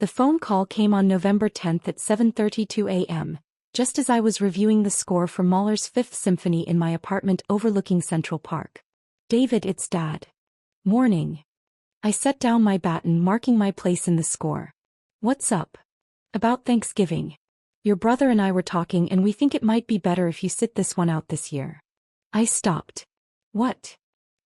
The phone call came on November 10th at 7:32 a.m., just as I was reviewing the score for Mahler's Fifth Symphony in my apartment overlooking Central Park. "David, it's Dad." "Morning." I set down my baton, marking my place in the score. "What's up?" "About Thanksgiving. Your brother and I were talking and we think it might be better if you sit this one out this year." I stopped. "What?"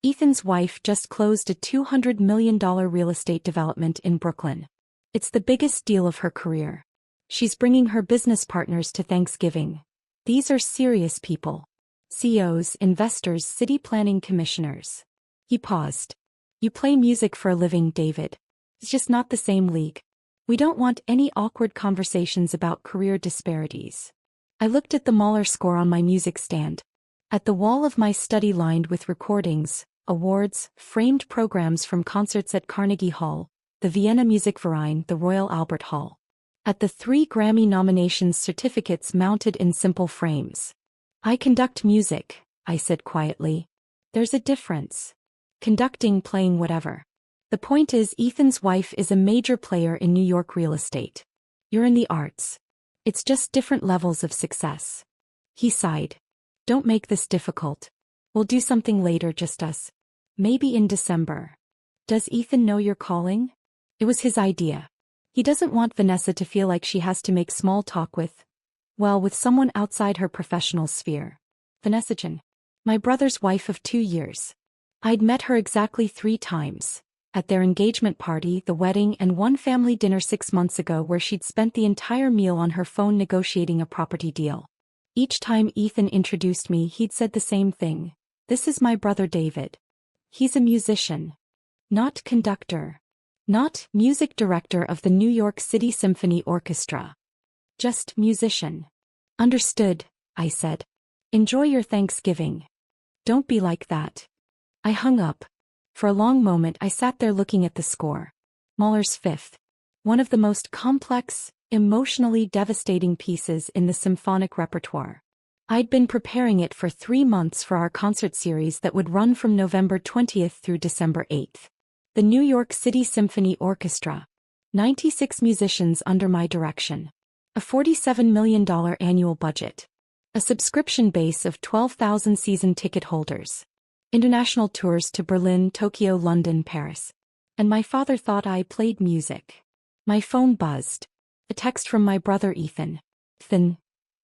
"Ethan's wife just closed a $200 million real estate development in Brooklyn. It's the biggest deal of her career. She's bringing her business partners to Thanksgiving. These are serious people. CEOs, investors, city planning commissioners." He paused. "You play music for a living, David. It's just not the same league. We don't want any awkward conversations about career disparities." I looked at the Mahler score on my music stand. At the wall of my study lined with recordings, awards, framed programs from concerts at Carnegie Hall, the Vienna Musikverein, the Royal Albert Hall. At the 3 Grammy nominations, certificates mounted in simple frames. "I conduct music," I said quietly. "There's a difference. Conducting, playing, whatever. The point is, Ethan's wife is a major player in New York real estate. You're in the arts. It's just different levels of success." He sighed. "Don't make this difficult. We'll do something later, just us. Maybe in December." "Does Ethan know you're calling?" It was his idea. He doesn't want Vanessa to feel like she has to make small talk with someone outside her professional sphere. Vanessa Jen. My brother's wife of 2 years. I'd met her exactly 3 times. At their engagement party, the wedding, and one family dinner 6 months ago where she'd spent the entire meal on her phone negotiating a property deal. Each time Ethan introduced me, he'd said the same thing. "This is my brother David. He's a musician. Not conductor. Not music director of the New York City Symphony Orchestra. Just musician." "Understood," I said. "Enjoy your Thanksgiving." "Don't be like that." I hung up. For a long moment I sat there looking at the score. Mahler's Fifth. One of the most complex, emotionally devastating pieces in the symphonic repertoire. I'd been preparing it for 3 months for our concert series that would run from November 20th through December 8th. The New York City Symphony Orchestra. 96 musicians under my direction. A $47 million annual budget. A subscription base of 12,000 season ticket holders. International tours to Berlin, Tokyo, London, Paris. And my father thought I played music. My phone buzzed. A text from my brother Ethan. "Ethan,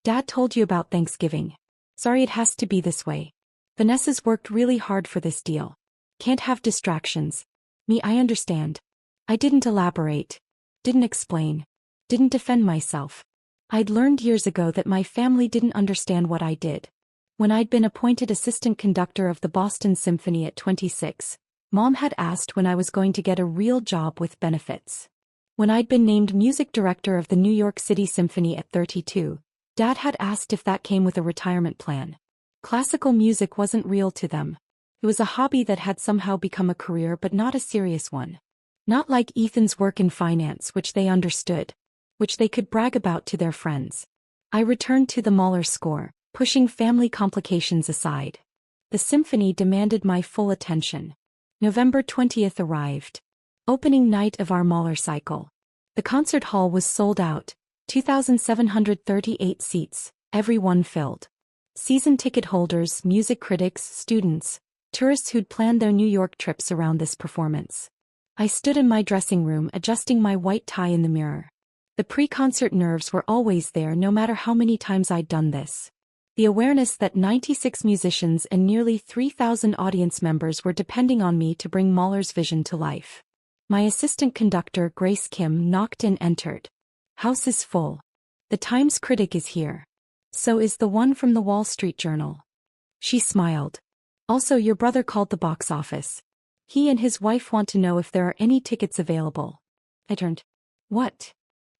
Dad told you about Thanksgiving. Sorry it has to be this way. Vanessa's worked really hard for this deal. Can't have distractions. Me, I understand." I didn't elaborate. Didn't explain. Didn't defend myself. I'd learned years ago that my family didn't understand what I did. When I'd been appointed assistant conductor of the Boston Symphony at 26, Mom had asked when I was going to get a real job with benefits. When I'd been named music director of the New York City Symphony at 32, Dad had asked if that came with a retirement plan. Classical music wasn't real to them. It was a hobby that had somehow become a career, but not a serious one. Not like Ethan's work in finance, which they understood, which they could brag about to their friends. I returned to the Mahler score, pushing family complications aside. The symphony demanded my full attention. November 20th arrived. Opening night of our Mahler cycle. The concert hall was sold out, 2,738 seats, every one filled. Season ticket holders, music critics, students, tourists who'd planned their New York trips around this performance. I stood in my dressing room adjusting my white tie in the mirror. The pre-concert nerves were always there, no matter how many times I'd done this. The awareness that 96 musicians and nearly 3,000 audience members were depending on me to bring Mahler's vision to life. My assistant conductor, Grace Kim, knocked and entered. "House is full. The Times critic is here. So is the one from the Wall Street Journal." She smiled. "Also, your brother called the box office. He and his wife want to know if there are any tickets available." I turned. "What?"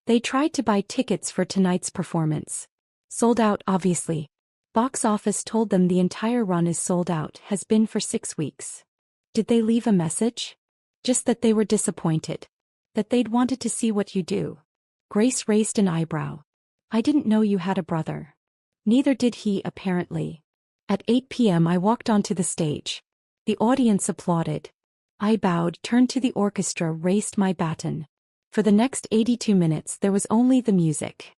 "They tried to buy tickets for tonight's performance. Sold out, obviously. Box office told them the entire run is sold out, has been for 6 weeks." "Did they leave a message?" "Just that they were disappointed. That they'd wanted to see what you do." Grace raised an eyebrow. "I didn't know you had a brother." Neither did he, apparently. At 8 p.m. I walked onto the stage. The audience applauded. I bowed, turned to the orchestra, raised my baton. For the next 82 minutes there was only the music.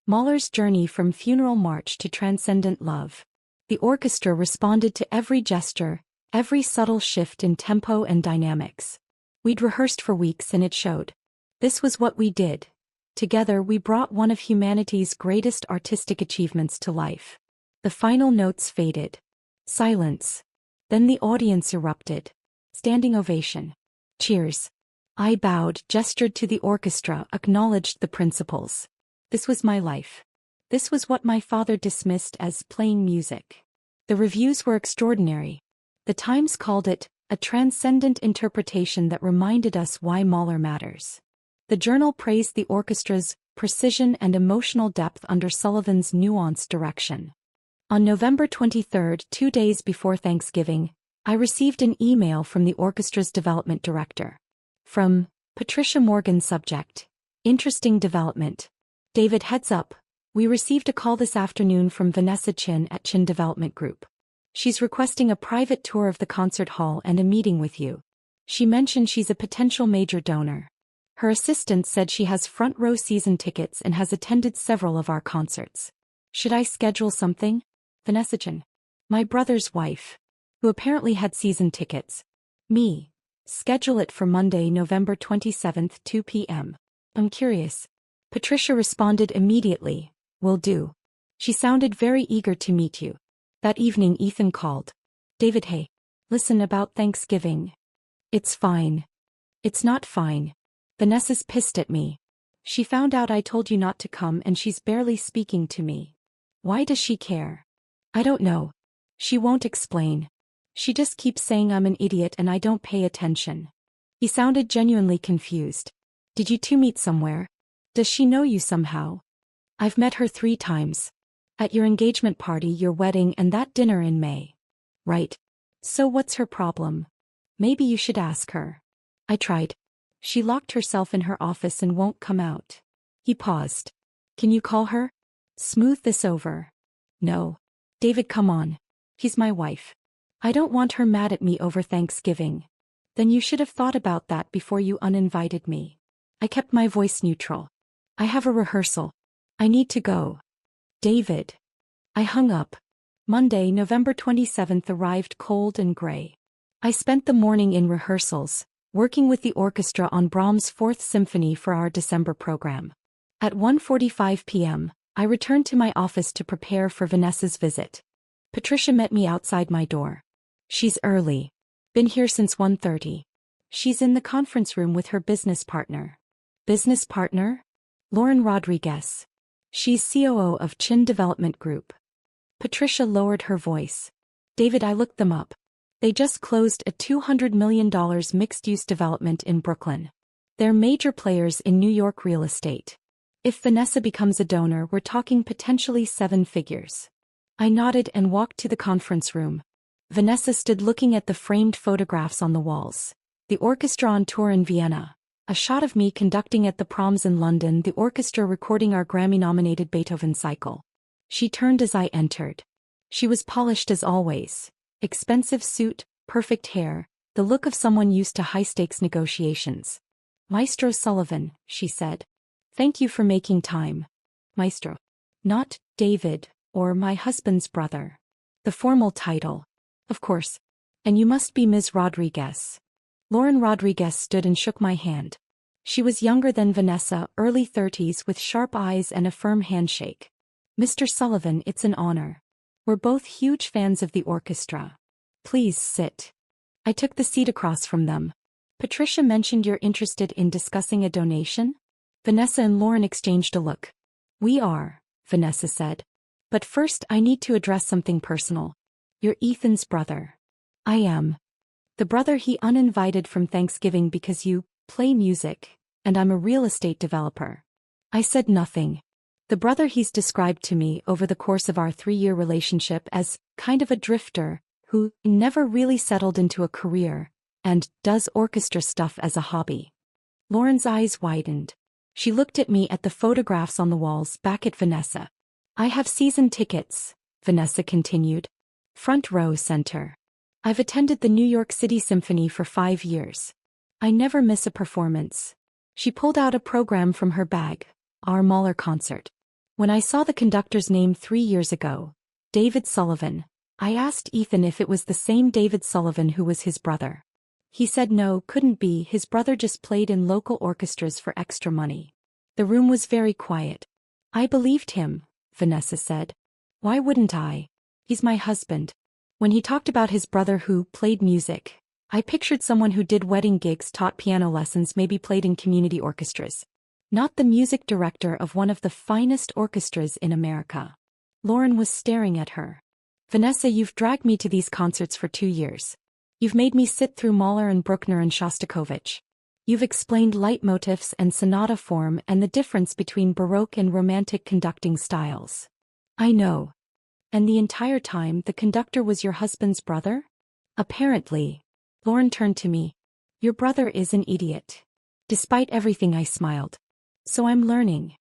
Mahler's journey from funeral march to transcendent love. The orchestra responded to every gesture, every subtle shift in tempo and dynamics. We'd rehearsed for weeks and it showed. This was what we did. Together we brought one of humanity's greatest artistic achievements to life. The final notes faded. Silence. Then the audience erupted. Standing ovation. Cheers. I bowed, gestured to the orchestra, acknowledged the principles. This was my life. This was what my father dismissed as playing music. The reviews were extraordinary. The Times called it a transcendent interpretation that reminded us why Mahler matters. The journal praised the orchestra's precision and emotional depth under Sullivan's nuanced direction. On November 23, 2 days before Thanksgiving, I received an email from the orchestra's development director. From Patricia Morgan. Subject: Interesting development. David, heads up. We received a call this afternoon from Vanessa Chin at Chin Development Group. She's requesting a private tour of the concert hall and a meeting with you. She mentioned she's a potential major donor. Her assistant said she has front row season tickets and has attended several of our concerts. Should I schedule something? Vanessa Chin, my brother's wife, who apparently had season tickets. Me. Schedule it for Monday, November 27, 2 p.m. I'm curious. Patricia responded immediately. Will do. She sounded very eager to meet you. That evening Ethan called. David, hey. Listen, about Thanksgiving. It's fine. It's not fine. Vanessa's pissed at me. She found out I told you not to come and she's barely speaking to me. Why does she care? I don't know. She won't explain. She just keeps saying I'm an idiot and I don't pay attention. He sounded genuinely confused. Did you two meet somewhere? Does she know you somehow? I've met her 3 times. At your engagement party, your wedding, and that dinner in May. Right. So what's her problem? Maybe you should ask her. I tried. She locked herself in her office and won't come out. He paused. Can you call her? Smooth this over. No. David, come on. She's my wife. I don't want her mad at me over Thanksgiving. Then you should have thought about that before you uninvited me. I kept my voice neutral. I have a rehearsal. I need to go. David. I hung up. Monday, November 27th arrived cold and gray. I spent the morning in rehearsals, working with the orchestra on Brahms' 4th Symphony for our December program. At 1:45 p.m., I returned to my office to prepare for Vanessa's visit. Patricia met me outside my door. She's early. Been here since 1:30. She's in the conference room with her business partner. Business partner? Lauren Rodriguez. She's COO of Chin Development Group. Patricia lowered her voice. David, I looked them up. They just closed a $200 million mixed-use development in Brooklyn. They're major players in New York real estate. If Vanessa becomes a donor, we're talking potentially 7 figures. I nodded and walked to the conference room. Vanessa stood looking at the framed photographs on the walls. The orchestra on tour in Vienna. A shot of me conducting at the proms in London, the orchestra recording our Grammy-nominated Beethoven cycle. She turned as I entered. She was polished as always. Expensive suit, perfect hair, the look of someone used to high-stakes negotiations. Maestro Sullivan, she said. Thank you for making time. Maestro. Not David, or my husband's brother. The formal title. Of course. And you must be Ms. Rodriguez. Lauren Rodriguez stood and shook my hand. She was younger than Vanessa, early 30s, with sharp eyes and a firm handshake. Mr. Sullivan, it's an honor. We're both huge fans of the orchestra. Please sit. I took the seat across from them. Patricia mentioned you're interested in discussing a donation? Vanessa and Lauren exchanged a look. We are, Vanessa said. But first I need to address something personal. You're Ethan's brother. I am. The brother he uninvited from Thanksgiving because you play music, and I'm a real estate developer. I said nothing. The brother he's described to me over the course of our 3-year relationship as kind of a drifter, who never really settled into a career, and does orchestra stuff as a hobby. Lauren's eyes widened. She looked at me, at the photographs on the walls, back at Vanessa. I have season tickets, Vanessa continued. Front row center. I've attended the New York City Symphony for 5 years. I never miss a performance. She pulled out a program from her bag. Our Mahler concert. When I saw the conductor's name 3 years ago, David Sullivan, I asked Ethan if it was the same David Sullivan who was his brother. He said no, couldn't be, his brother just played in local orchestras for extra money. The room was very quiet. I believed him, Vanessa said. Why wouldn't I? He's my husband. When he talked about his brother who played music, I pictured someone who did wedding gigs, taught piano lessons, maybe played in community orchestras. Not the music director of one of the finest orchestras in America. Lauren was staring at her. Vanessa, you've dragged me to these concerts for 2 years. You've made me sit through Mahler and Bruckner and Shostakovich. You've explained leitmotifs and sonata form and the difference between Baroque and Romantic conducting styles. I know. And the entire time the conductor was your husband's brother? Apparently. Lauren turned to me. Your brother is an idiot. Despite everything, I smiled. So I'm learning.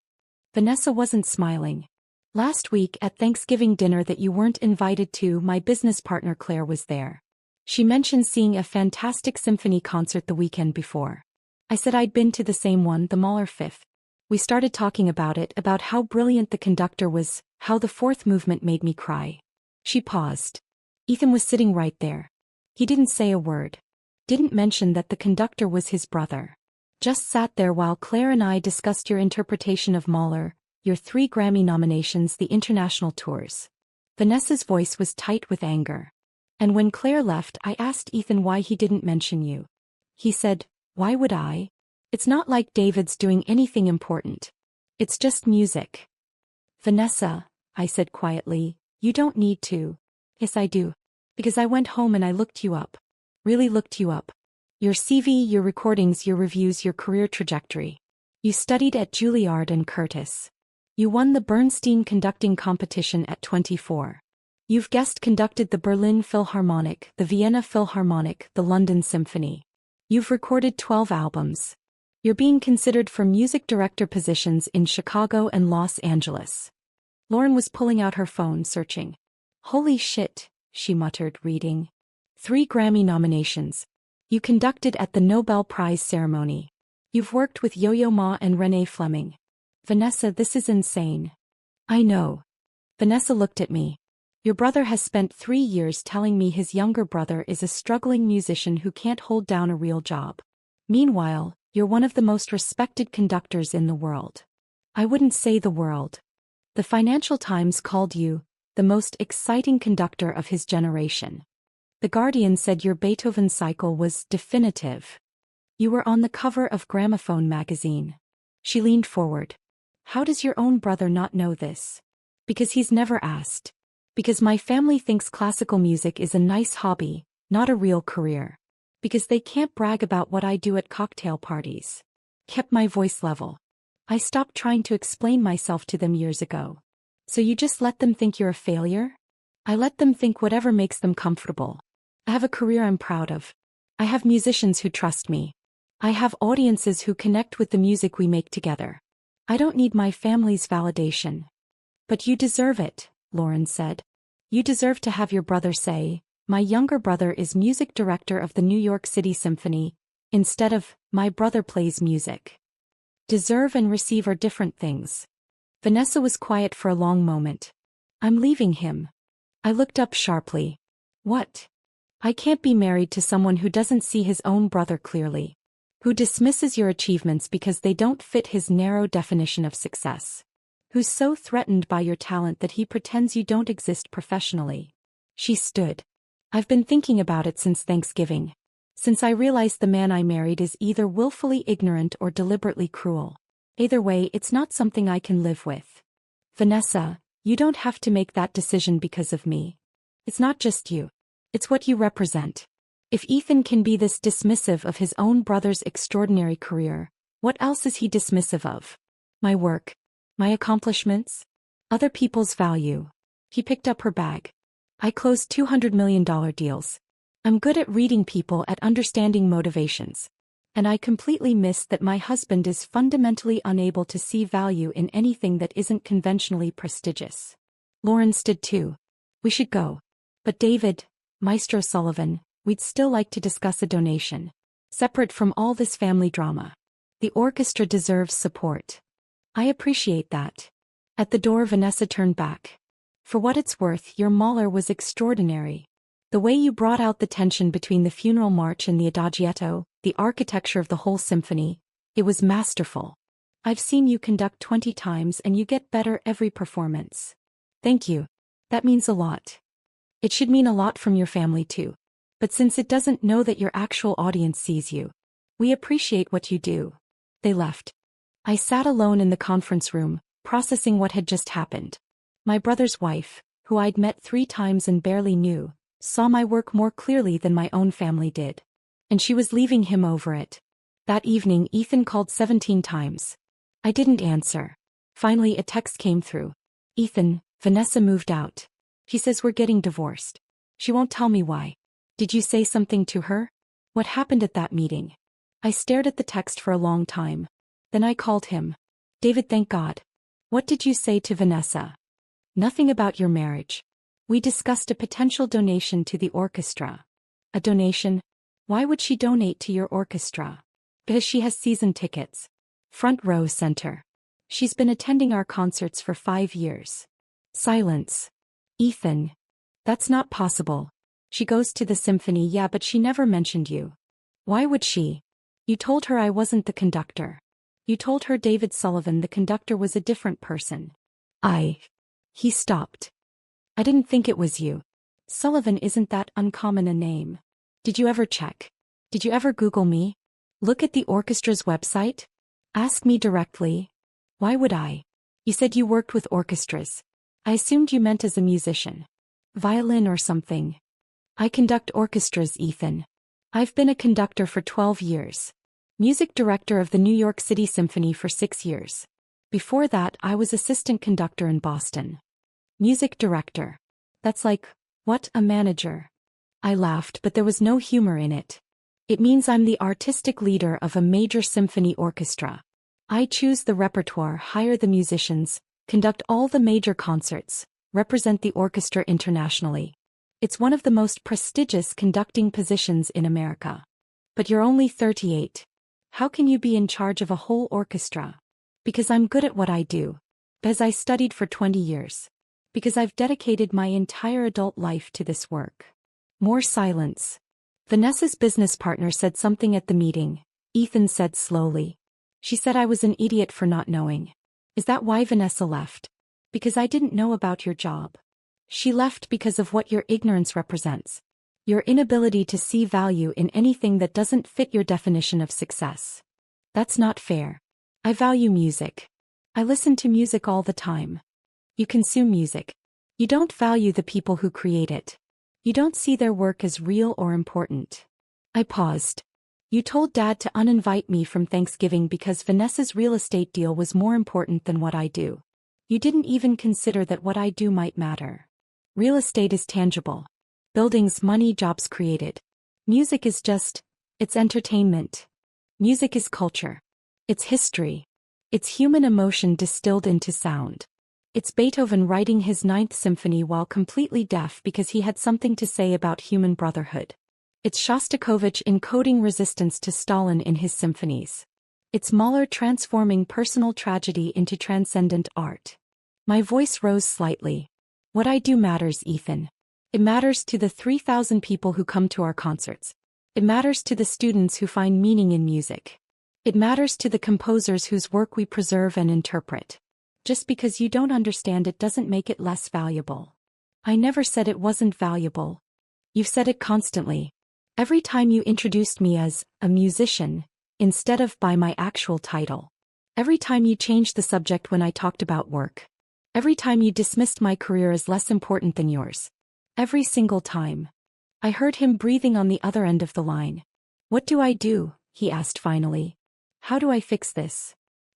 Vanessa wasn't smiling. Last week at Thanksgiving dinner that you weren't invited to, my business partner Claire was there. She mentioned seeing a fantastic symphony concert the weekend before. I said I'd been to the same one, the Mahler Fifth. We started talking about it, about how brilliant the conductor was, how the fourth movement made me cry. She paused. Ethan was sitting right there. He didn't say a word. Didn't mention that the conductor was his brother. Just sat there while Claire and I discussed your interpretation of Mahler, your 3 Grammy nominations, the international tours. Vanessa's voice was tight with anger. And when Claire left, I asked Ethan why he didn't mention you. He said, why would I? It's not like David's doing anything important. It's just music. Vanessa, I said quietly, you don't need to. Yes, I do. Because I went home and I looked you up. Really looked you up. Your CV, your recordings, your reviews, your career trajectory. You studied at Juilliard and Curtis. You won the Bernstein conducting competition at 24. You've guest conducted the Berlin Philharmonic, the Vienna Philharmonic, the London Symphony. You've recorded 12 albums. You're being considered for music director positions in Chicago and Los Angeles. Lauren was pulling out her phone, searching. Holy shit, she muttered, reading. 3 Grammy nominations. You conducted at the Nobel Prize ceremony. You've worked with Yo-Yo Ma and Renee Fleming. Vanessa, this is insane. I know. Vanessa looked at me. Your brother has spent 3 years telling me his younger brother is a struggling musician who can't hold down a real job. Meanwhile, you're one of the most respected conductors in the world. I wouldn't say the world. The Financial Times called you the most exciting conductor of his generation. The Guardian said your Beethoven cycle was definitive. You were on the cover of Gramophone magazine. She leaned forward. How does your own brother not know this? Because he's never asked. Because my family thinks classical music is a nice hobby, not a real career. Because they can't brag about what I do at cocktail parties. Kept my voice level. I stopped trying to explain myself to them years ago. So you just let them think you're a failure? I let them think whatever makes them comfortable. I have a career I'm proud of. I have musicians who trust me. I have audiences who connect with the music we make together. I don't need my family's validation. But you deserve it, Lauren said. You deserve to have your brother say, my younger brother is music director of the New York City Symphony, instead of, my brother plays music. Deserve and receive are different things. Vanessa was quiet for a long moment. I'm leaving him. I looked up sharply. What? I can't be married to someone who doesn't see his own brother clearly. Who dismisses your achievements because they don't fit his narrow definition of success. Who's so threatened by your talent that he pretends you don't exist professionally. She stood. I've been thinking about it since Thanksgiving. Since I realized the man I married is either willfully ignorant or deliberately cruel. Either way, it's not something I can live with. Vanessa, you don't have to make that decision because of me. It's not just you. It's what you represent. If Ethan can be this dismissive of his own brother's extraordinary career, what else is he dismissive of? My work. My accomplishments? Other people's value. He picked up her bag. I closed $200 million deals. I'm good at reading people, at understanding motivations. And I completely missed that my husband is fundamentally unable to see value in anything that isn't conventionally prestigious. Lauren stood too. We should go. But David, Maestro Sullivan, we'd still like to discuss a donation. Separate from all this family drama. The orchestra deserves support. I appreciate that. At the door, Vanessa turned back. For what it's worth, your Mahler was extraordinary. The way you brought out the tension between the funeral march and the adagietto, the architecture of the whole symphony, it was masterful. I've seen you conduct 20 times and you get better every performance. Thank you. That means a lot. It should mean a lot from your family too. But since it doesn't know that your actual audience sees you, we appreciate what you do. They left. I sat alone in the conference room, processing what had just happened. My brother's wife, who I'd met 3 times and barely knew, saw my work more clearly than my own family did. And she was leaving him over it. That evening, Ethan called 17 times. I didn't answer. Finally, a text came through. Ethan, Vanessa moved out. She says we're getting divorced. She won't tell me why. Did you say something to her? What happened at that meeting? I stared at the text for a long time. Then I called him. David, thank God. What did you say to Vanessa? Nothing about your marriage. We discussed a potential donation to the orchestra. A donation? Why would she donate to your orchestra? Because she has season tickets. Front row center. She's been attending our concerts for 5 years. Silence. Ethan. That's not possible. She goes to the symphony, yeah, but she never mentioned you. Why would she? You told her I wasn't the conductor. You told her David Sullivan, the conductor, was a different person. He stopped. I didn't think it was you. Sullivan isn't that uncommon a name. Did you ever check? Did you ever Google me? Look at the orchestra's website? Ask me directly. Why would I? You said you worked with orchestras. I assumed you meant as a musician. Violin or something. I conduct orchestras, Ethan. I've been a conductor for 12 years. Music director of the New York City Symphony for 6 years. Before that, I was assistant conductor in Boston. Music director. That's like, what, a manager? I laughed, but there was no humor in it. It means I'm the artistic leader of a major symphony orchestra. I choose the repertoire, hire the musicians, conduct all the major concerts, represent the orchestra internationally. It's one of the most prestigious conducting positions in America. But you're only 38. How can you be in charge of a whole orchestra? Because I'm good at what I do. Because I studied for 20 years. Because I've dedicated my entire adult life to this work. More silence. Vanessa's business partner said something at the meeting. Ethan said slowly. She said I was an idiot for not knowing. Is that why Vanessa left? Because I didn't know about your job. She left because of what your ignorance represents. Your inability to see value in anything that doesn't fit your definition of success. That's not fair. I value music. I listen to music all the time. You consume music. You don't value the people who create it. You don't see their work as real or important. I paused. You told Dad to uninvite me from Thanksgiving because Vanessa's real estate deal was more important than what I do. You didn't even consider that what I do might matter. Real estate is tangible. Buildings, money, jobs created. Music is just, it's entertainment. Music is culture. It's history. It's human emotion distilled into sound. It's Beethoven writing his 9th symphony while completely deaf because he had something to say about human brotherhood. It's Shostakovich encoding resistance to Stalin in his symphonies. It's Mahler transforming personal tragedy into transcendent art. My voice rose slightly. What I do matters, Ethan. It matters to the 3,000 people who come to our concerts. It matters to the students who find meaning in music. It matters to the composers whose work we preserve and interpret. Just because you don't understand it doesn't make it less valuable. I never said it wasn't valuable. You've said it constantly. Every time you introduced me as a musician, instead of by my actual title. Every time you changed the subject when I talked about work. Every time you dismissed my career as less important than yours. Every single time. I heard him breathing on the other end of the line. What do I do? He asked finally. How do I fix this?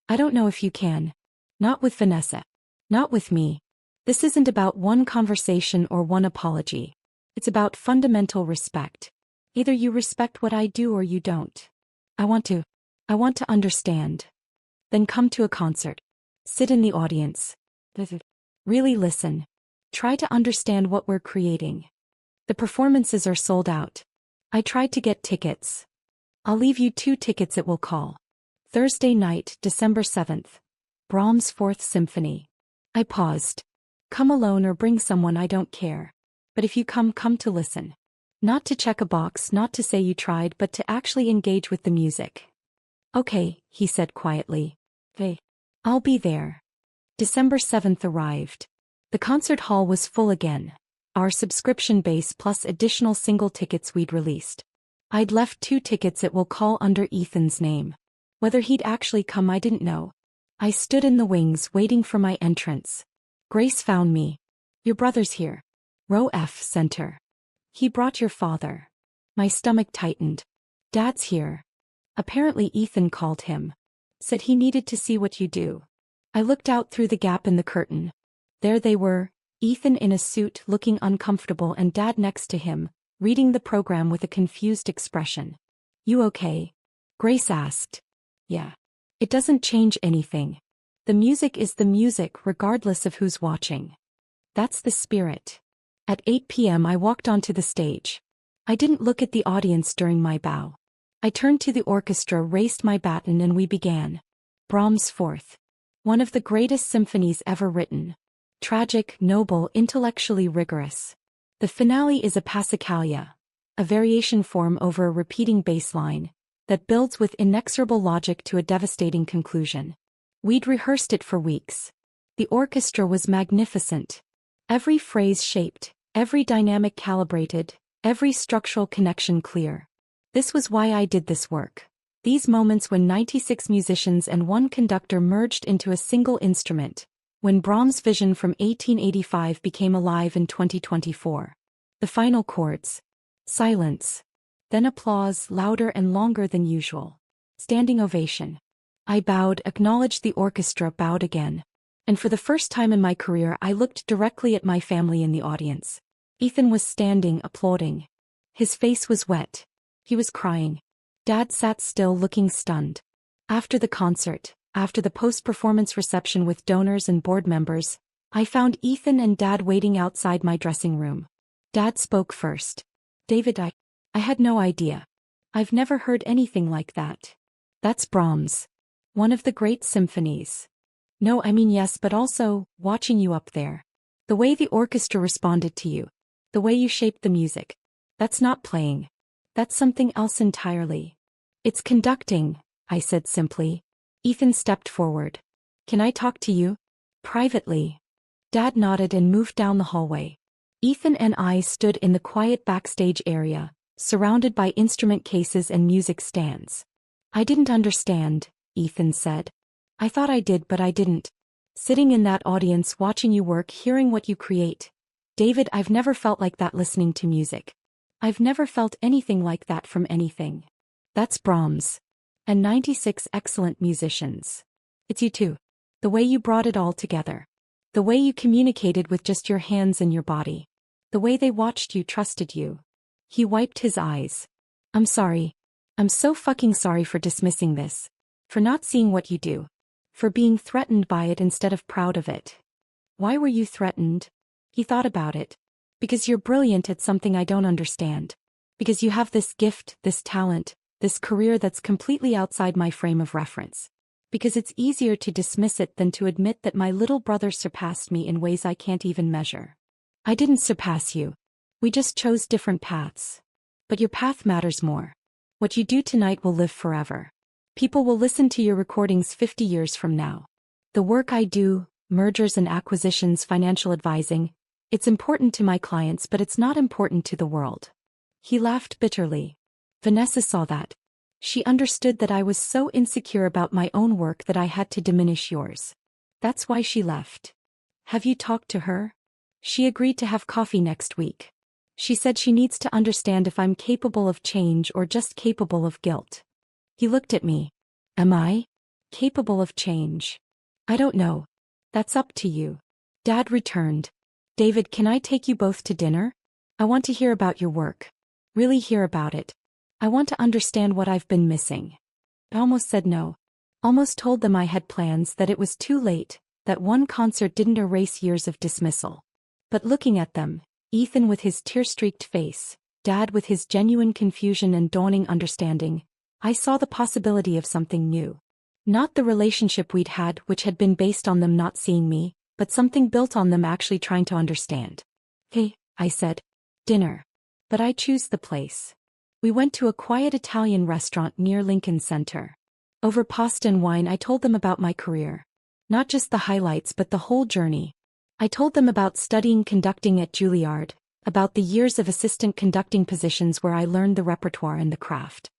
I don't know if you can. Not with Vanessa. Not with me. This isn't about one conversation or one apology. It's about fundamental respect. Either you respect what I do or you don't. I want to understand. Then come to a concert. Sit in the audience. Really listen. Try to understand what we're creating. The performances are sold out. I tried to get tickets. I'll leave you 2 tickets it will call. Thursday night, December 7th. Brahms' Fourth Symphony. I paused. Come alone or bring someone, I don't care. But if you come to listen. Not to check a box, not to say you tried, but to actually engage with the music. Okay, he said quietly. Hey. I'll be there. December 7th arrived. The concert hall was full again. Our subscription base plus additional single tickets we'd released. I'd left 2 tickets it will call under Ethan's name. Whether he'd actually come I didn't know. I stood in the wings waiting for my entrance. Grace found me. Your brother's here. Row F, center. He brought your father. My stomach tightened. Dad's here. Apparently Ethan called him. Said he needed to see what you do. I looked out through the gap in the curtain. There they were, Ethan in a suit looking uncomfortable and Dad next to him, reading the program with a confused expression. You okay? Grace asked. Yeah. It doesn't change anything. The music is the music regardless of who's watching. That's the spirit. At 8 p.m. I walked onto the stage. I didn't look at the audience during my bow. I turned to the orchestra, raised my baton, and we began. Brahms' Fourth. One of the greatest symphonies ever written. Tragic, noble, intellectually rigorous. The finale is a passacaglia, a variation form over a repeating bass line, that builds with inexorable logic to a devastating conclusion. We'd rehearsed it for weeks. The orchestra was magnificent. Every phrase shaped, every dynamic calibrated, every structural connection clear. This was why I did this work. These moments when 96 musicians and 1 conductor merged into a single instrument. When Brahms' vision from 1885 became alive in 2024. The final chords. Silence. Then applause, louder and longer than usual. Standing ovation. I bowed, acknowledged the orchestra, bowed again. And for the first time in my career I looked directly at my family in the audience. Ethan was standing, applauding. His face was wet. He was crying. Dad sat still, looking stunned. After the concert, after the post-performance reception with donors and board members, I found Ethan and Dad waiting outside my dressing room. Dad spoke first. David, I had no idea. I've never heard anything like that. That's Brahms. One of the great symphonies. No, I mean yes, but also, watching you up there. The way the orchestra responded to you. The way you shaped the music. That's not playing. That's something else entirely. It's conducting, I said simply. Ethan stepped forward. Can I talk to you? Privately. Dad nodded and moved down the hallway. Ethan and I stood in the quiet backstage area, surrounded by instrument cases and music stands. I didn't understand, Ethan said. I thought I did, but I didn't. Sitting in that audience, watching you work, hearing what you create. David, I've never felt like that listening to music. I've never felt anything like that from anything. That's Brahms. And 96 excellent musicians. It's you too. The way you brought it all together. The way you communicated with just your hands and your body. The way they watched you, trusted you. He wiped his eyes. I'm sorry. I'm so fucking sorry for dismissing this. For not seeing what you do. For being threatened by it instead of proud of it. Why were you threatened? He thought about it. Because you're brilliant at something I don't understand. Because you have this gift, this talent, this career that's completely outside my frame of reference. Because it's easier to dismiss it than to admit that my little brother surpassed me in ways I can't even measure. I didn't surpass you. We just chose different paths. But your path matters more. What you do tonight will live forever. People will listen to your recordings 50 years from now. The work I do, mergers and acquisitions, financial advising, it's important to my clients, but it's not important to the world. He laughed bitterly. Vanessa saw that. She understood that I was so insecure about my own work that I had to diminish yours. That's why she left. Have you talked to her? She agreed to have coffee next week. She said she needs to understand if I'm capable of change or just capable of guilt. He looked at me. Am I capable of change? I don't know. That's up to you. Dad returned. David, can I take you both to dinner? I want to hear about your work. Really hear about it. I want to understand what I've been missing. I almost said no. Almost told them I had plans, that it was too late, that one concert didn't erase years of dismissal. But looking at them, Ethan with his tear-streaked face, Dad with his genuine confusion and dawning understanding, I saw the possibility of something new. Not the relationship we'd had, which had been based on them not seeing me, but something built on them actually trying to understand. Hey, I said. Dinner. But I choose the place. We went to a quiet Italian restaurant near Lincoln Center. Over pasta and wine I told them about my career. Not just the highlights but the whole journey. I told them about studying conducting at Juilliard, about the years of assistant conducting positions where I learned the repertoire and the craft.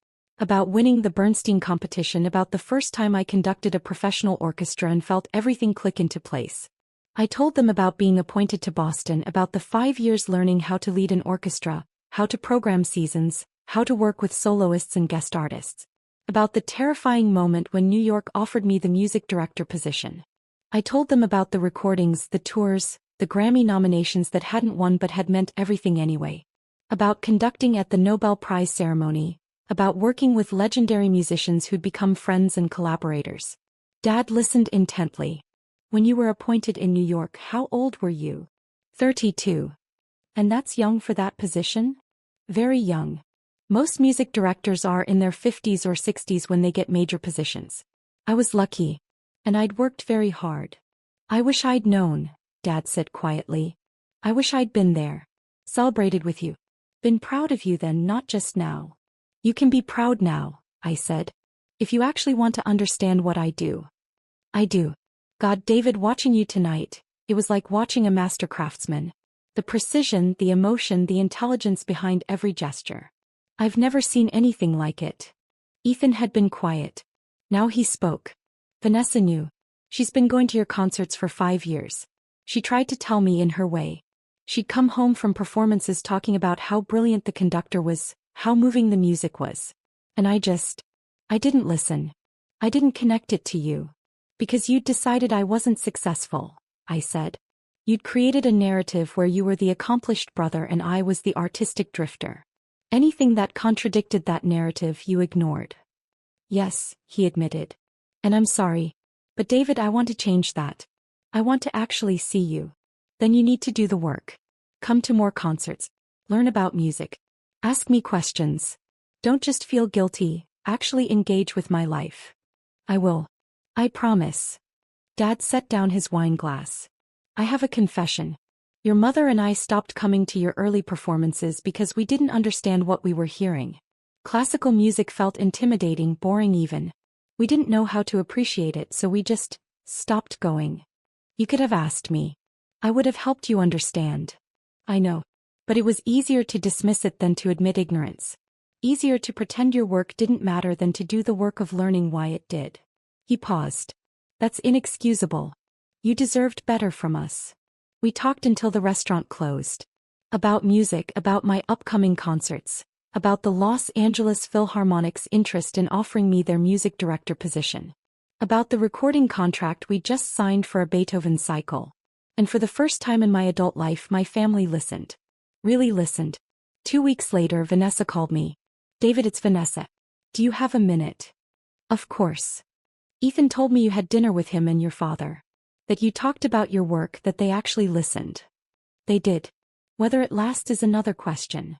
About winning the Bernstein competition, about the first time I conducted a professional orchestra and felt everything click into place. I told them about being appointed to Boston, about the 5 years learning how to lead an orchestra, how to program seasons, how to work with soloists and guest artists. About the terrifying moment when New York offered me the music director position. I told them about the recordings, the tours, the Grammy nominations that hadn't won but had meant everything anyway. About conducting at the Nobel Prize ceremony, about working with legendary musicians who'd become friends and collaborators. Dad listened intently. When you were appointed in New York, how old were you? 32. And that's young for that position? Very young. Most music directors are in their 50s or 60s when they get major positions. I was lucky. And I'd worked very hard. I wish I'd known, Dad said quietly. I wish I'd been there. Celebrated with you. Been proud of you then, not just now. You can be proud now, I said. If you actually want to understand what I do. I do. God, David, watching you tonight, it was like watching a master craftsman. The precision, the emotion, the intelligence behind every gesture. I've never seen anything like it. Ethan had been quiet. Now he spoke. Vanessa knew. She's been going to your concerts for 5 years. She tried to tell me in her way. She'd come home from performances talking about how brilliant the conductor was, how moving the music was. And I didn't listen. I didn't connect it to you. Because you'd decided I wasn't successful, I said. You'd created a narrative where you were the accomplished brother and I was the artistic drifter. Anything that contradicted that narrative you ignored. Yes, he admitted. And I'm sorry. But David, I want to change that. I want to actually see you. Then you need to do the work. Come to more concerts. Learn about music. Ask me questions. Don't just feel guilty, actually engage with my life. I will. I promise. Dad set down his wine glass. I have a confession. Your mother and I stopped coming to your early performances because we didn't understand what we were hearing. Classical music felt intimidating, boring even. We didn't know how to appreciate it, so we just stopped going. You could have asked me. I would have helped you understand. I know. But it was easier to dismiss it than to admit ignorance. Easier to pretend your work didn't matter than to do the work of learning why it did. He paused. That's inexcusable. You deserved better from us. We talked until the restaurant closed. About music, about my upcoming concerts. About the Los Angeles Philharmonic's interest in offering me their music director position. About the recording contract we just signed for a Beethoven cycle. And for the first time in my adult life, my family listened. Really listened. 2 weeks later, Vanessa called me. David, it's Vanessa. Do you have a minute? Of course. Ethan told me you had dinner with him and your father. That you talked about your work, that they actually listened. They did. Whether it lasts is another question.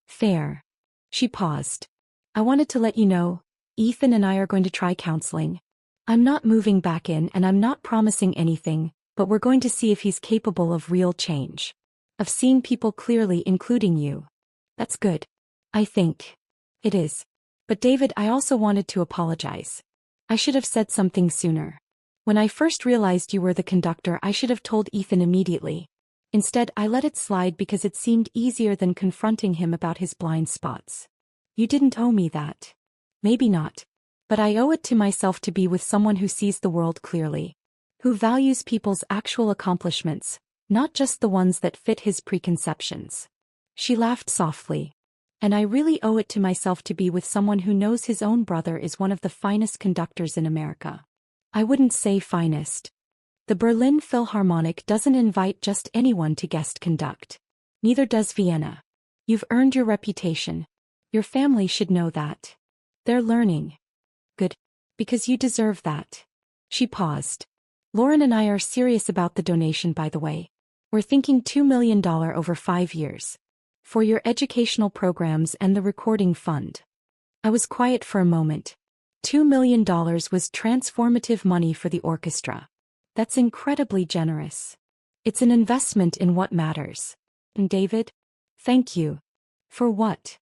Fair. She paused. I wanted to let you know, Ethan and I are going to try counseling. I'm not moving back in and I'm not promising anything, but we're going to see if he's capable of real change. Of seeing people clearly, including you. That's good. I think. It is. But David, I also wanted to apologize. I should have said something sooner. When I first realized you were the conductor, I should have told Ethan immediately. Instead, I let it slide because it seemed easier than confronting him about his blind spots. You didn't owe me that. Maybe not. But I owe it to myself to be with someone who sees the world clearly. Who values people's actual accomplishments, not just the ones that fit his preconceptions. She laughed softly. And I really owe it to myself to be with someone who knows his own brother is one of the finest conductors in America. I wouldn't say finest. The Berlin Philharmonic doesn't invite just anyone to guest conduct. Neither does Vienna. You've earned your reputation. Your family should know that. They're learning. Good. Because you deserve that. She paused. Lauren and I are serious about the donation, by the way. We're thinking $2 million over 5 years. For your educational programs and the recording fund. I was quiet for a moment. $2 million was transformative money for the orchestra. That's incredibly generous. It's an investment in what matters. And David? Thank you. For what?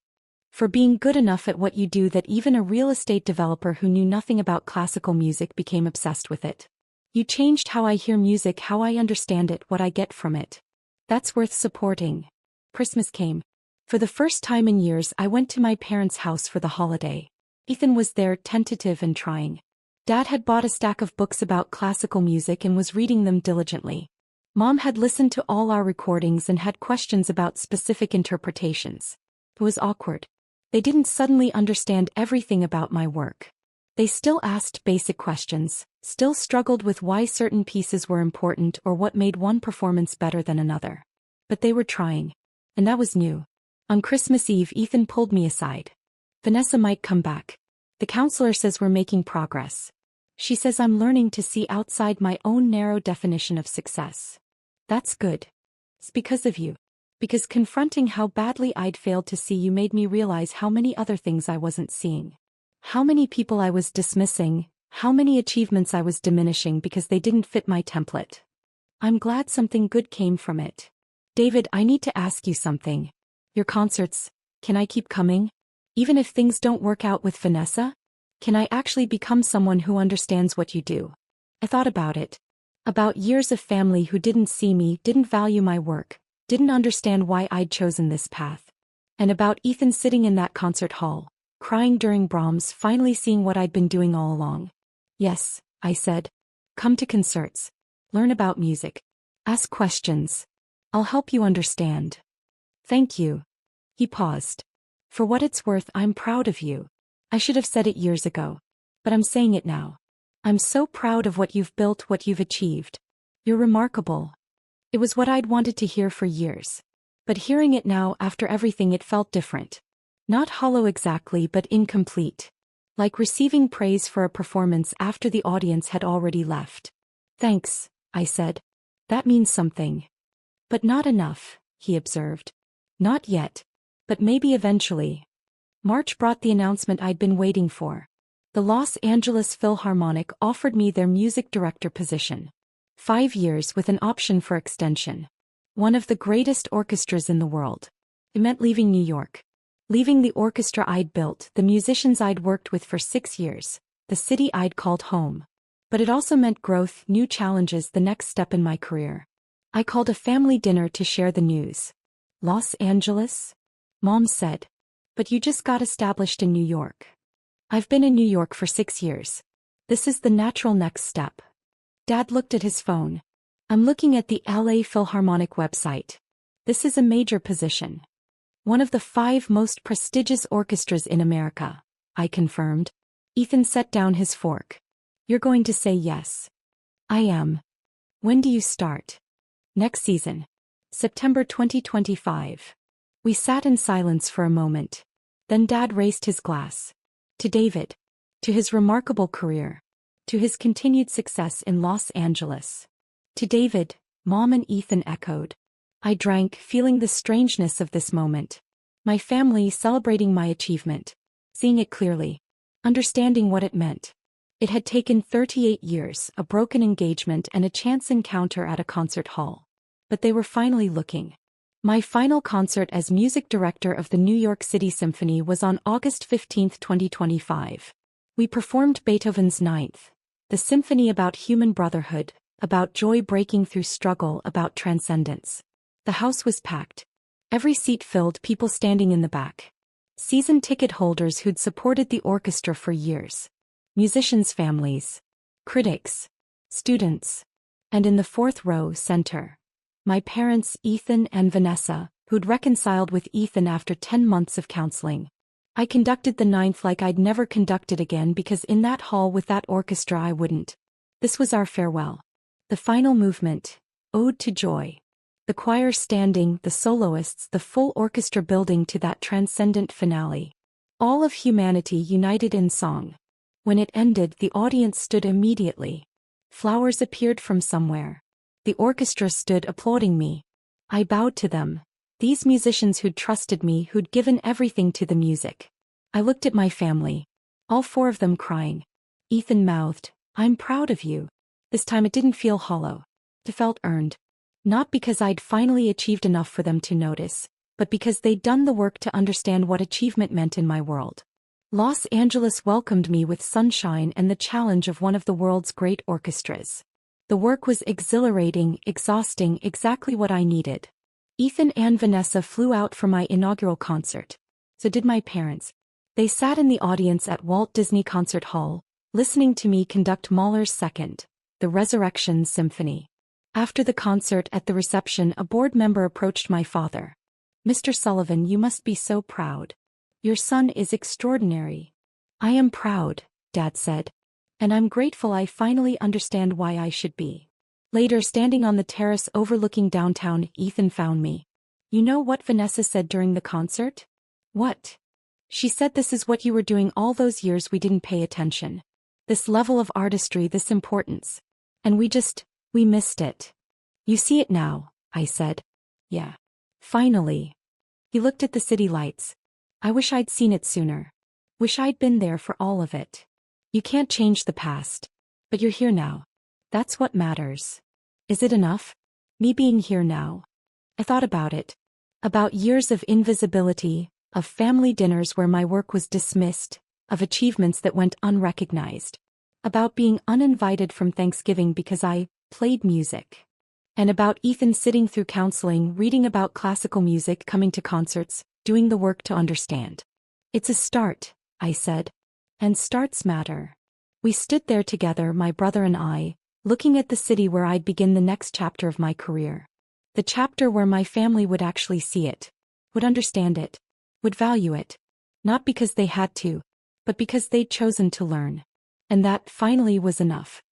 For being good enough at what you do that even a real estate developer who knew nothing about classical music became obsessed with it. You changed how I hear music, how I understand it, what I get from it. That's worth supporting. Christmas came. For the first time in years, I went to my parents' house for the holiday. Ethan was there, tentative and trying. Dad had bought a stack of books about classical music and was reading them diligently. Mom had listened to all our recordings and had questions about specific interpretations. It was awkward. They didn't suddenly understand everything about my work. They still asked basic questions, still struggled with why certain pieces were important or what made one performance better than another. But they were trying. And that was new. On Christmas Eve, Ethan pulled me aside. Vanessa might come back. The counselor says we're making progress. She says I'm learning to see outside my own narrow definition of success. That's good. It's because of you. Because confronting how badly I'd failed to see you made me realize how many other things I wasn't seeing. How many people I was dismissing, how many achievements I was diminishing because they didn't fit my template. I'm glad something good came from it. David, I need to ask you something. Your concerts, can I keep coming? Even if things don't work out with Vanessa? Can I actually become someone who understands what you do? I thought about it. About years of family who didn't see me, didn't value my work, didn't understand why I'd chosen this path. And about Ethan sitting in that concert hall, crying during Brahms, finally seeing what I'd been doing all along. Yes, I said. Come to concerts. Learn about music. Ask questions. I'll help you understand. Thank you. He paused. For what it's worth, I'm proud of you. I should have said it years ago. But I'm saying it now. I'm so proud of what you've built, what you've achieved. You're remarkable. It was what I'd wanted to hear for years. But hearing it now, after everything, it felt different. Not hollow exactly, but incomplete. Like receiving praise for a performance after the audience had already left. Thanks, I said. That means something. But not enough, he observed. Not yet. But maybe eventually. March brought the announcement I'd been waiting for. The Los Angeles Philharmonic offered me their music director position. 5 years with an option for extension. One of the greatest orchestras in the world. It meant leaving New York. Leaving the orchestra I'd built, the musicians I'd worked with for 6 years, the city I'd called home. But it also meant growth, new challenges, the next step in my career. I called a family dinner to share the news. Los Angeles? Mom said. But you just got established in New York. I've been in New York for 6 years. This is the natural next step. Dad looked at his phone. I'm looking at the LA Philharmonic website. This is a major position. One of the 5 most prestigious orchestras in America, I confirmed. Ethan set down his fork. You're going to say yes. I am. When do you start? Next season. September 2025. We sat in silence for a moment. Then Dad raised his glass. To David. To his remarkable career. To his continued success in Los Angeles. To David, Mom and Ethan echoed. I drank, feeling the strangeness of this moment. My family celebrating my achievement. Seeing it clearly. Understanding what it meant. It had taken 38 years, a broken engagement and a chance encounter at a concert hall. But they were finally looking. My final concert as music director of the New York City Symphony was on August 15, 2025. We performed Beethoven's Ninth, the symphony about human brotherhood, about joy breaking through struggle, about transcendence. The house was packed. Every seat filled, people standing in the back. Season ticket holders who'd supported the orchestra for years. Musicians' families. Critics. Students. And in the 4th row, center. My parents, Ethan and Vanessa, who'd reconciled with Ethan after 10 months of counseling. I conducted the Ninth like I'd never conducted again because in that hall with that orchestra I wouldn't. This was our farewell. The final movement. Ode to Joy. The choir standing, the soloists, the full orchestra building to that transcendent finale. All of humanity united in song. When it ended, the audience stood immediately. Flowers appeared from somewhere. The orchestra stood applauding me. I bowed to them. These musicians who'd trusted me, who'd given everything to the music. I looked at my family. All four of them crying. Ethan mouthed, "I'm proud of you." This time it didn't feel hollow. It felt earned. Not because I'd finally achieved enough for them to notice, but because they'd done the work to understand what achievement meant in my world. Los Angeles welcomed me with sunshine and the challenge of one of the world's great orchestras. The work was exhilarating, exhausting, exactly what I needed. Ethan and Vanessa flew out for my inaugural concert. So did my parents. They sat in the audience at Walt Disney Concert Hall, listening to me conduct Mahler's second, the Resurrection Symphony. After the concert at the reception, a board member approached my father. "Mr. Sullivan, you must be so proud. Your son is extraordinary." "I am proud," Dad said. "And I'm grateful I finally understand why I should be." Later, standing on the terrace overlooking downtown, Ethan found me. "You know what Vanessa said during the concert?" "What?" "She said this is what you were doing all those years we didn't pay attention. This level of artistry, this importance. And we missed it." "You see it now," I said. "Yeah. Finally." He looked at the city lights. "I wish I'd seen it sooner. Wish I'd been there for all of it. You can't change the past. But you're here now. That's what matters." Is it enough? Me being here now? I thought about it. About years of invisibility, of family dinners where my work was dismissed, of achievements that went unrecognized. About being uninvited from Thanksgiving because I played music. And about Ethan sitting through counseling, reading about classical music, coming to concerts, doing the work to understand. "It's a start," I said. And starts matter. We stood there together, my brother and I, looking at the city where I'd begin the next chapter of my career. The chapter where my family would actually see it, would understand it, would value it. Not because they had to, but because they'd chosen to learn. And that finally was enough.